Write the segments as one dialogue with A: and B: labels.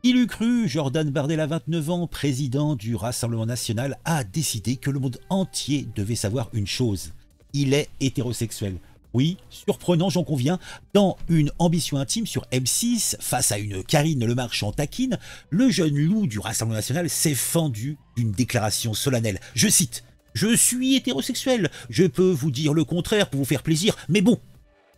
A: Il eût cru, Jordan Bardella, 29 ans, président du Rassemblement National, a décidé que le monde entier devait savoir une chose. Il est hétérosexuel. Oui, surprenant, j'en conviens, dans une ambition intime sur M6, face à une Karine Le Marchand taquine, le jeune loup du Rassemblement National s'est fendu d'une déclaration solennelle. Je cite « Je suis hétérosexuel, je peux vous dire le contraire pour vous faire plaisir, mais bon ».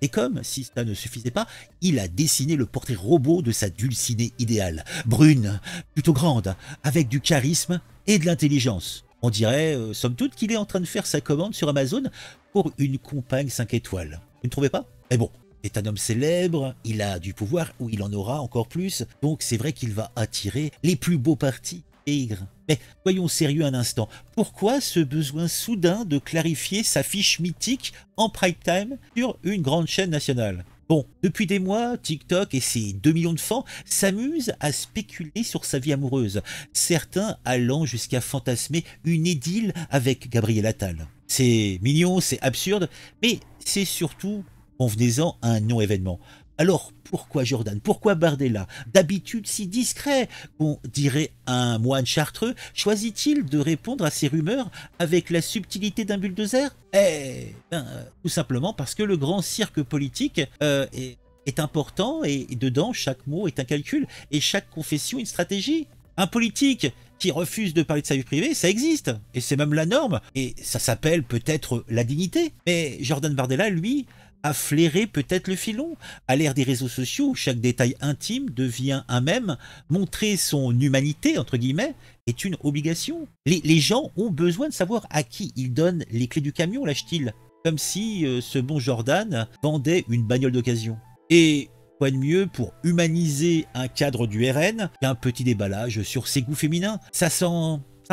A: Et comme si cela ne suffisait pas, il a dessiné le portrait robot de sa dulcinée idéale. Brune, plutôt grande, avec du charisme et de l'intelligence. On dirait, somme toute, qu'il est en train de faire sa commande sur Amazon pour une compagne 5 étoiles. Vous ne trouvez pas? Mais bon, c'est un homme célèbre, il a du pouvoir, ou il en aura encore plus, donc c'est vrai qu'il va attirer les plus beaux partis. Mais soyons sérieux un instant, pourquoi ce besoin soudain de clarifier sa fiche mythique en prime time sur une grande chaîne nationale? Bon, depuis des mois, TikTok et ses 2 millions de fans s'amusent à spéculer sur sa vie amoureuse, certains allant jusqu'à fantasmer une idylle avec Gabriel Attal. C'est mignon, c'est absurde, mais c'est surtout, convenez-en, un non-événement. Alors pourquoi Jordan? Pourquoi Bardella? D'habitude si discret, qu'on dirait un moine chartreux, choisit-il de répondre à ces rumeurs avec la subtilité d'un bulldozer? Tout simplement parce que le grand cirque politique est important et dedans chaque mot est un calcul et chaque confession une stratégie. Un politique qui refuse de parler de sa vie privée, ça existe, et c'est même la norme, et ça s'appelle peut-être la dignité. Mais Jordan Bardella, lui, a flairé peut-être le filon. À l'ère des réseaux sociaux, où chaque détail intime devient un mème, montrer son humanité, entre guillemets, est une obligation. Les gens ont besoin de savoir à qui ils donnent les clés du camion, lâche-t-il. Comme si ce bon Jordan vendait une bagnole d'occasion. Et quoi de mieux pour humaniser un cadre du RN qu'un petit déballage sur ses goûts féminins? Ça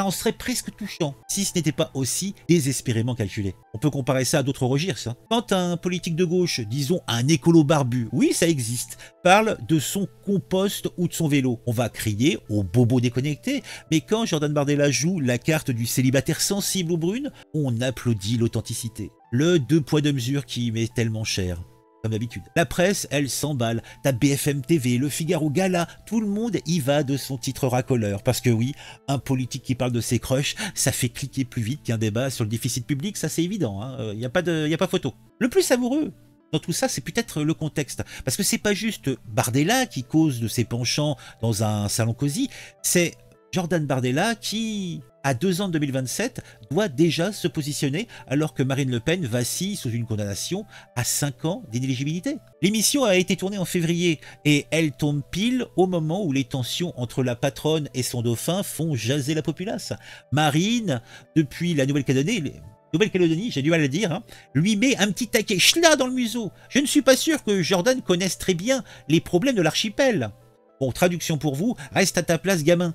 A: en serait presque touchant, si ce n'était pas aussi désespérément calculé. On peut comparer ça à d'autres registres. Quand un politique de gauche, disons un écolo barbu, oui ça existe, parle de son compost ou de son vélo, on va crier au bobo déconnecté, mais quand Jordan Bardella joue la carte du célibataire sensible aux brunes, on applaudit l'authenticité. Le deux poids deux mesures qui m'est tellement cher. Comme d'habitude. La presse, elle s'emballe. T'as BFM TV, Le Figaro Gala, tout le monde y va de son titre racoleur. Parce que oui, un politique qui parle de ses crushs, ça fait cliquer plus vite qu'un débat sur le déficit public, ça c'est évident, hein. Y a pas photo. Le plus savoureux dans tout ça, c'est peut-être le contexte. Parce que c'est pas juste Bardella qui cause de ses penchants dans un salon cosy, c'est Jordan Bardella qui, à 2 ans de 2027, doit déjà se positionner alors que Marine Le Pen vacille sous une condamnation à 5 ans d'inéligibilité. L'émission a été tournée en février et elle tombe pile au moment où les tensions entre la patronne et son dauphin font jaser la populace. Marine, depuis la Nouvelle-Calédonie, j'ai du mal à le dire, hein, lui met un petit taquet schla dans le museau. Je ne suis pas sûr que Jordan connaisse très bien les problèmes de l'archipel. Bon, traduction pour vous, reste à ta place gamin.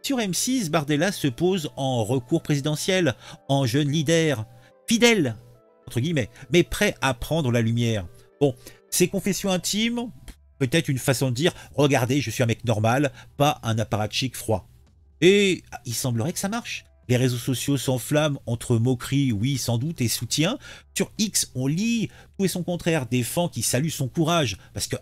A: Sur M6, Bardella se pose en recours présidentiel, en jeune leader, fidèle, entre guillemets, mais prêt à prendre la lumière. Bon, ses confessions intimes, peut-être une façon de dire « Regardez, je suis un mec normal, pas un apparatchik froid ». Et il semblerait que ça marche. Les réseaux sociaux s'enflamment entre moqueries, oui sans doute, et soutien. Sur X, on lit tout et son contraire, des fans qui saluent son courage, parce que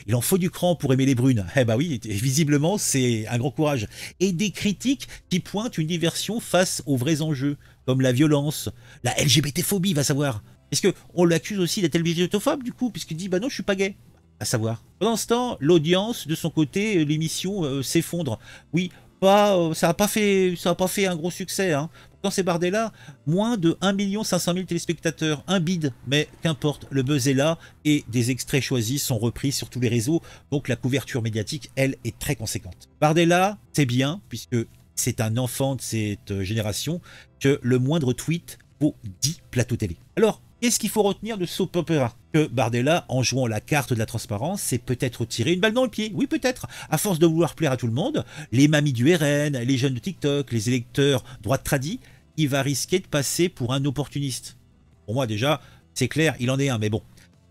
A: il en faut du cran pour aimer les brunes. Bah oui, visiblement c'est un grand courage. Et des critiques qui pointent une diversion face aux vrais enjeux, comme la violence, la LGBT-phobie, va savoir. Est-ce qu'on l'accuse aussi d'être LGBT-phobe du coup, puisqu'il dit bah non je suis pas gay, à savoir. Pendant ce temps, l'audience, de son côté, l'émission s'effondre. Oui, ça n'a pas fait un gros succès. Hein. Pourtant, c'est Bardella, moins de 1 500 000 téléspectateurs, un bide, mais qu'importe, le buzz est là et des extraits choisis sont repris sur tous les réseaux, donc la couverture médiatique, elle, est très conséquente. Bardella, c'est bien, puisque c'est un enfant de cette génération, que le moindre tweet vaut 10 plateaux télé. Alors, qu'est-ce qu'il faut retenir de soap opera? Que Bardella, en jouant la carte de la transparence, c'est peut-être tirer une balle dans le pied. Oui, peut-être. À force de vouloir plaire à tout le monde, les mamies du RN, les jeunes de TikTok, les électeurs droite tradis, il va risquer de passer pour un opportuniste. Pour moi, déjà, c'est clair, il en est un, mais bon.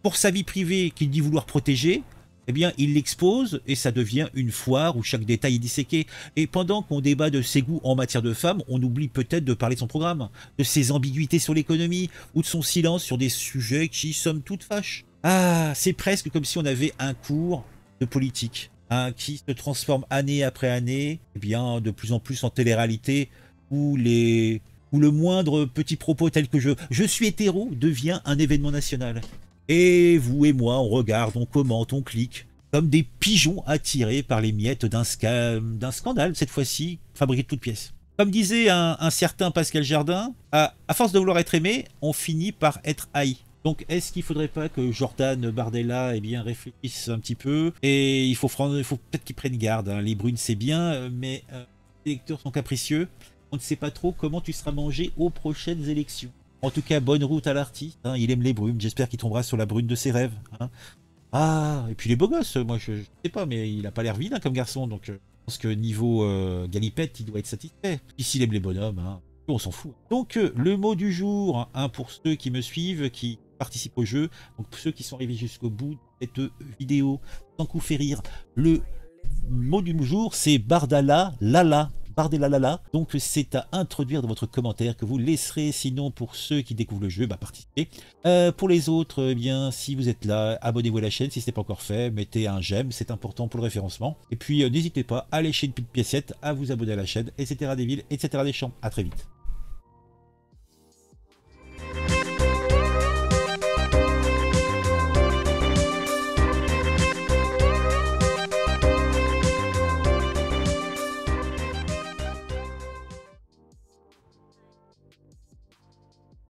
A: Pour sa vie privée qu'il dit vouloir protéger, eh bien, il l'expose et ça devient une foire où chaque détail est disséqué. Et pendant qu'on débat de ses goûts en matière de femmes, on oublie peut-être de parler de son programme, de ses ambiguïtés sur l'économie ou de son silence sur des sujets qui, somme toute, fâchent. Ah, c'est presque comme si on avait un cours de politique. hein, qui se transforme année après année, eh bien, de plus en plus en télé-réalité, où le moindre petit propos tel que je suis hétéro devient un événement national. Et vous et moi, on regarde, on commente, on clique, comme des pigeons attirés par les miettes d'un scandale, cette fois-ci, fabriqué de toutes pièces. Comme disait un certain Pascal Jardin, à force de vouloir être aimé, on finit par être haï. Donc est-ce qu'il faudrait pas que Jordan Bardella réfléchisse un petit peu, et il faut peut-être qu'il prenne garde, hein. Les brunes c'est bien, mais les électeurs sont capricieux, on ne sait pas trop comment tu seras mangé aux prochaines élections. En tout cas, bonne route à l'artiste, hein. Il aime les brumes, j'espère qu'il tombera sur la brune de ses rêves, hein. Ah, et puis les beaux gosses, moi je sais pas, mais il a pas l'air vilain comme garçon, donc je pense que niveau galipette, il doit être satisfait. Puis s'il aime les bonhommes, hein, on s'en fout. Donc le mot du jour, hein, pour ceux qui me suivent, qui participent au jeu, donc pour ceux qui sont arrivés jusqu'au bout de cette vidéo, sans coup fait rire, le mot du jour c'est Bardala Lala. Bardella Lala, donc c'est à introduire dans votre commentaire que vous laisserez, sinon pour ceux qui découvrent le jeu, bah participez. Pour les autres, eh bien si vous êtes là, abonnez-vous à la chaîne si ce n'est pas encore fait, mettez un j'aime, c'est important pour le référencement. Et puis n'hésitez pas à lécher une petite piécette, à vous abonner à la chaîne, etc. des villes, etc. des champs. À très vite.